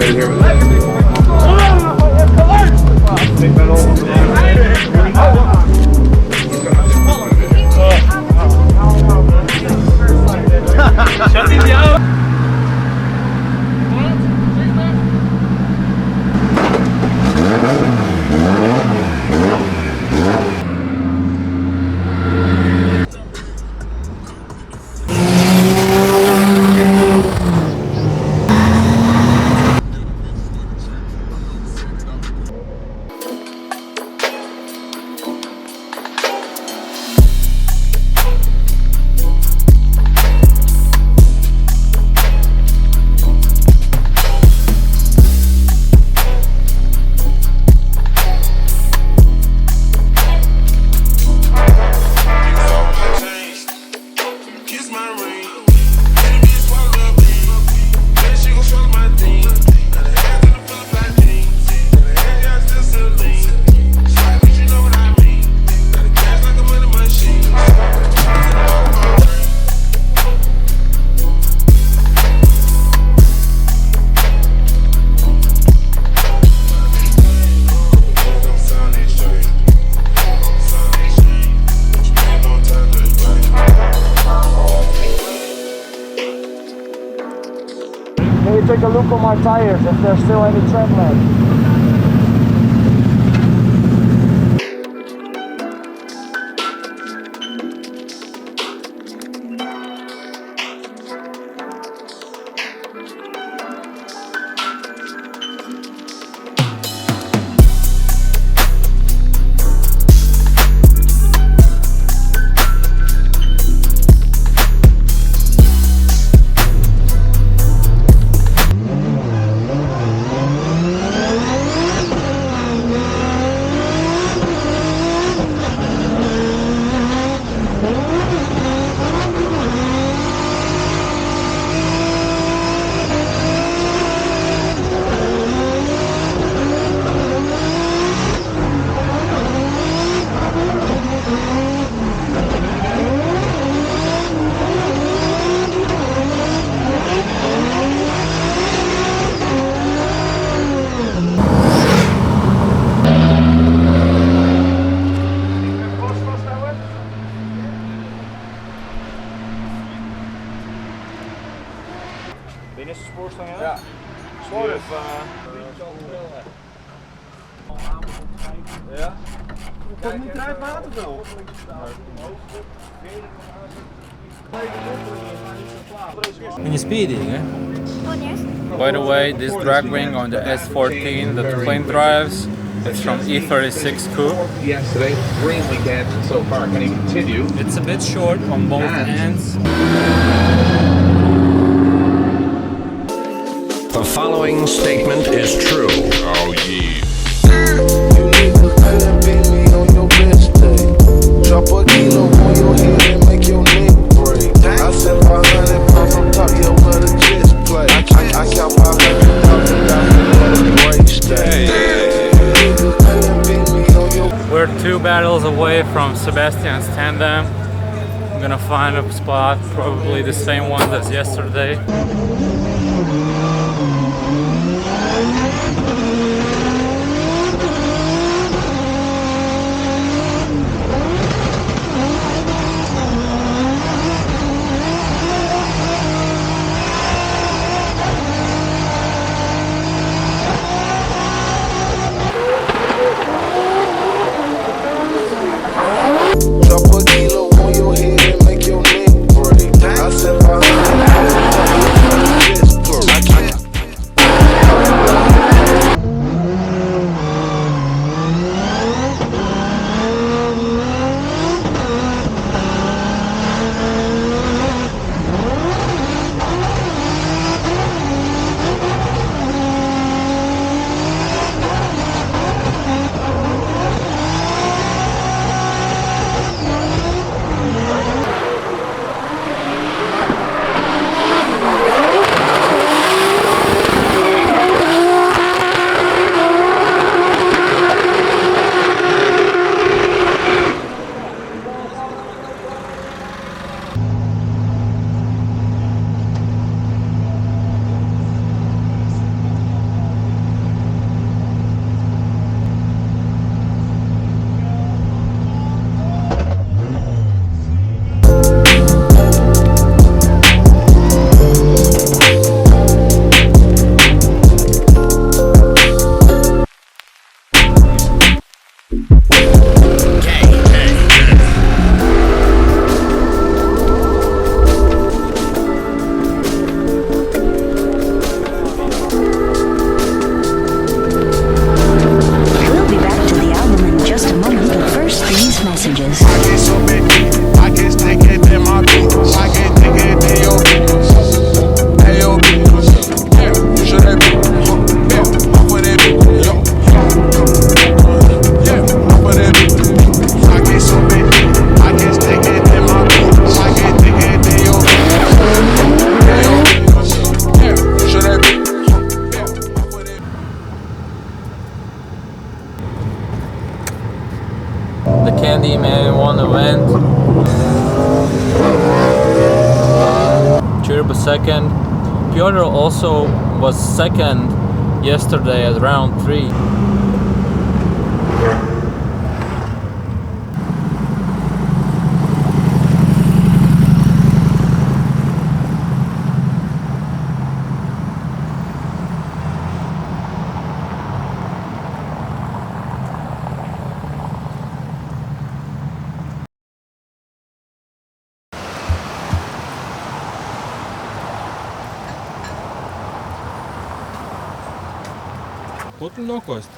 Everybody here with that? Shut him down. Take a look on my tires if there's still any tread left. Binnen is de spoorstang, hè? Ja. Zwaar. Ja. Komt niet eruit water wel? You're speeding, eh? By the way, this drag wing on the S14 that Plain drives, it's from E36 Coupe. Yesterday, green weekend so far. Can you continue? It's a bit short on both ends. The following statement is true. Oh yeah. You need to pay and beat me on your best day. Drop a kilo on your head and make your neck break. I said 500 pounds on top, yeah, where the jets play. I count 500 pounds and down where the break stay. We're 2 battles away from Sebastian's tandem. I'm gonna find a spot, probably the same one as yesterday. Drop a kilo on your head and make your neck break. I said 500 pounds on top, yeah, where the jets play. event. Chirba second. Piotr also was second yesterday at round 3. Ko tu nokost?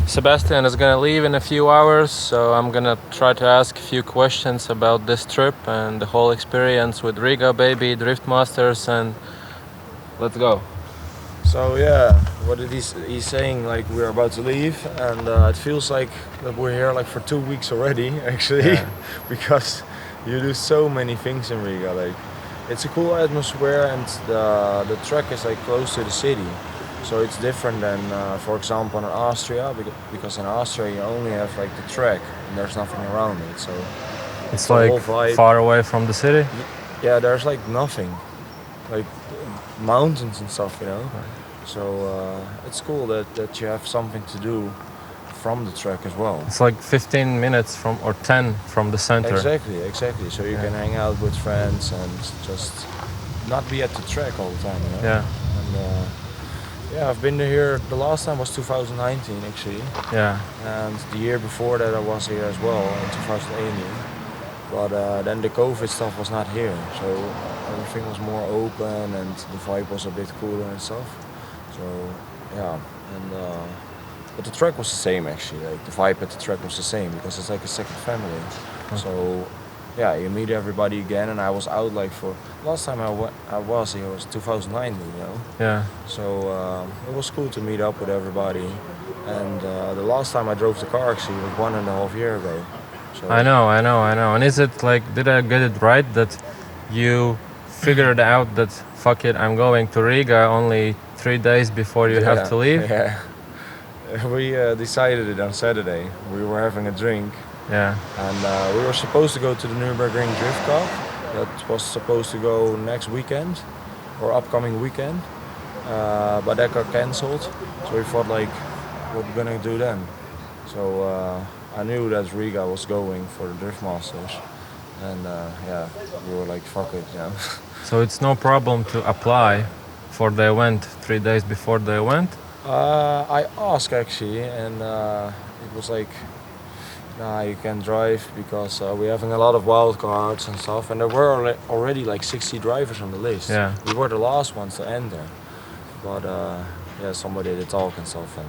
Sebastian is gonna leave in a few hours, so I'm gonna try to ask a few questions about this trip and the whole experience with Rigababy, Driftmasters, and let's go. So yeah, what did he's saying, like we're about to leave, and it feels like that we're here like for 2 weeks already actually. Yeah. Because you do so many things in Riga. Like it's a cool atmosphere, and the track is like close to the city, so it's different than for example in Austria, because in Austria you only have like the track and there's nothing around it, so It's the like whole vibe. far away from the city. Yeah, there's like nothing, like mountains and stuff, you know. So it's cool that you have something to do from the track as well. It's like 15 minutes from, or 10 from the center. Exactly. So you can hang out with friends and just not be at the track all the time, you know? Yeah, And yeah, I've been here, the last time was 2019 actually. yeah. And the year before that I was here as well, in 2018. But then the COVID stuff was not here, so everything was more open and the vibe was a bit cooler and stuff. So yeah, and but the track was the same actually. Like the vibe at the track was the same because it's like a second family. So yeah, you meet everybody again, and I was out like for last time I was here was 2019, you know. Yeah. So it was cool to meet up with everybody, and the last time I drove the car actually was 1.5 years ago. So I know. And is it like, did I get it right that you figured out that fuck it, I'm going to Riga only 3 days before you have to leave? Yeah. We decided it on Saturday. We were having a drink. Yeah. And we were supposed to go to the Nürburgring Drift Cup. That was supposed to go next weekend or upcoming weekend. But that got cancelled. So we thought like, what we're gonna do then? So I knew that Riga was going for the Driftmasters. And yeah, we were like, fuck it, you know. So it's no problem to apply for the event 3 days before the event? I asked actually, and it was like, nah, you can drive because we're having a lot of wild cards and stuff, and there were already like 60 drivers on the list. Yeah. We were the last ones to enter, but yeah, somebody did talk and stuff, and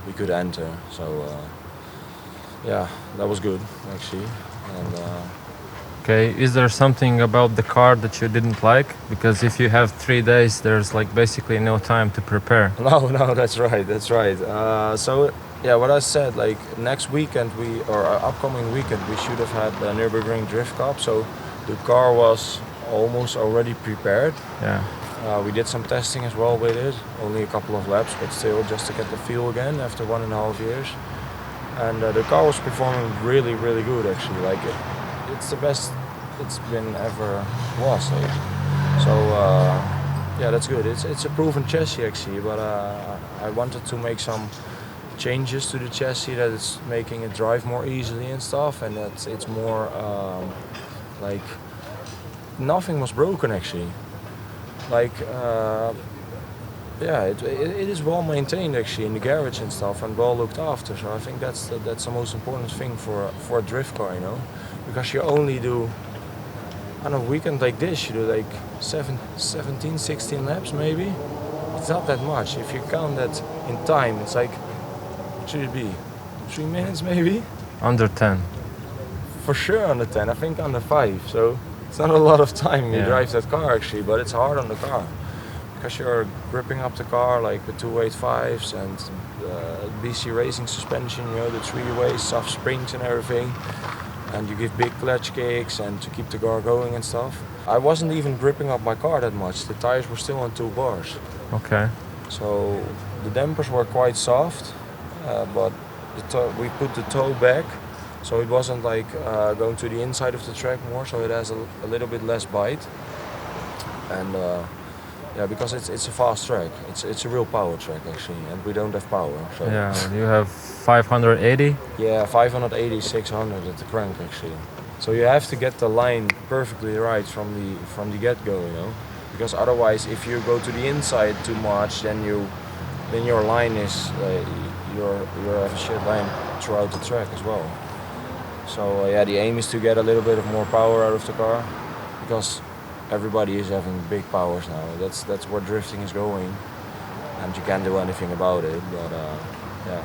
we could enter. So yeah, that was good actually. And Okay, is there something about the car that you didn't like? Because if you have 3 days, there's like basically no time to prepare. no, that's right. So yeah, what I said, like next weekend or upcoming weekend we should have had the Nürburgring Drift Cup. So the car was almost already prepared. Yeah. We did some testing as well with it, only a couple of laps, but still just to get the feel again after 1.5 years. And the car was performing really, really good actually. Like it's the best it's been ever was. Like. So yeah, that's good. It's a proven chassis actually, but I wanted to make some changes to the chassis that it's making it drive more easily and stuff, and that it's more like nothing was broken actually. Like yeah, it is well maintained actually in the garage and stuff, and well looked after. So I think that's the most important thing for a drift car, you know, because you only do on a weekend like this, you do like 17, 16 laps maybe. It's not that much. If you count that in time, it's like, what should it be? 3 minutes maybe? Under 10. For sure under 10, I think under 5. So it's not a lot of time you drive that car actually, but it's hard on the car. Because you're gripping up the car like with 285s and BC racing suspension, you know, the 3-way soft springs and everything. and you give big clutch kicks and to keep the car going and stuff. I wasn't even gripping up my car that much. The tires were still on 2 bars. Okay. So the dampers were quite soft, but we put the toe back, so it wasn't like going to the inside of the track more, so it has a little bit less bite. And yeah, because it's a fast track. It's a real power track actually, and we don't have power. So Yeah, you have 580. yeah, 580, 600 at the crank actually. So you have to get the line perfectly right from the get-go, you know, because otherwise, if you go to the inside too much, then your line is you have a shit line throughout the track as well. So yeah, the aim is to get a little bit of more power out of the car, because everybody is having big powers now. That's where drifting is going, and you can't do anything about it. But yeah,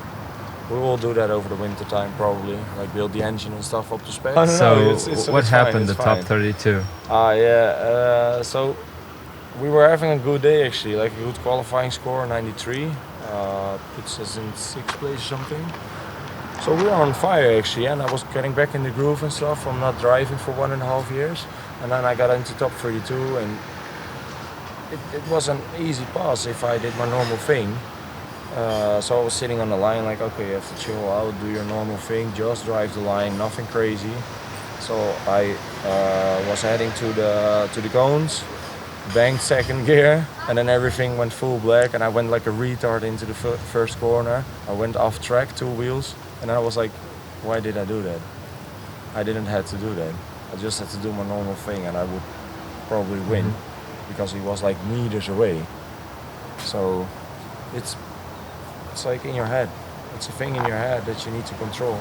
we will do that over the winter time probably, like build the engine and stuff up to spec. So what happened the top 32? Yeah, so we were having a good day actually, like a good qualifying score, 93, puts us in 6th place or something. So we were on fire actually, and I was getting back in the groove and stuff from not driving for 1.5 years. And then I got into top 32, and it was an easy pass if I did my normal thing. So I was sitting on the line like, okay, you have to chill out, do your normal thing, just drive the line, nothing crazy. So I was heading to the cones, banked 2nd gear, and then everything went full black, and I went like a retard into the first corner. I went off track 2 wheels, and I was like, why did I do that? I didn't have to do that. I just had to do my normal thing, and I would probably win, because he was like meters away. So it's like in your head. It's a thing in your head that you need to control.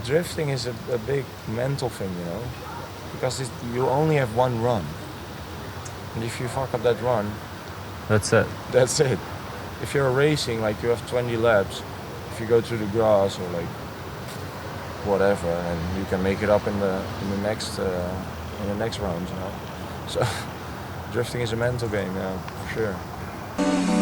Drifting is a big mental thing, you know, because you only have 1 run. And if you fuck up that run, That's it. that's it. If you're racing, like you have 20 laps, if you go through the grass or like whatever, and you can make it up in the next round, you know. So drifting is a mental game, yeah, for sure.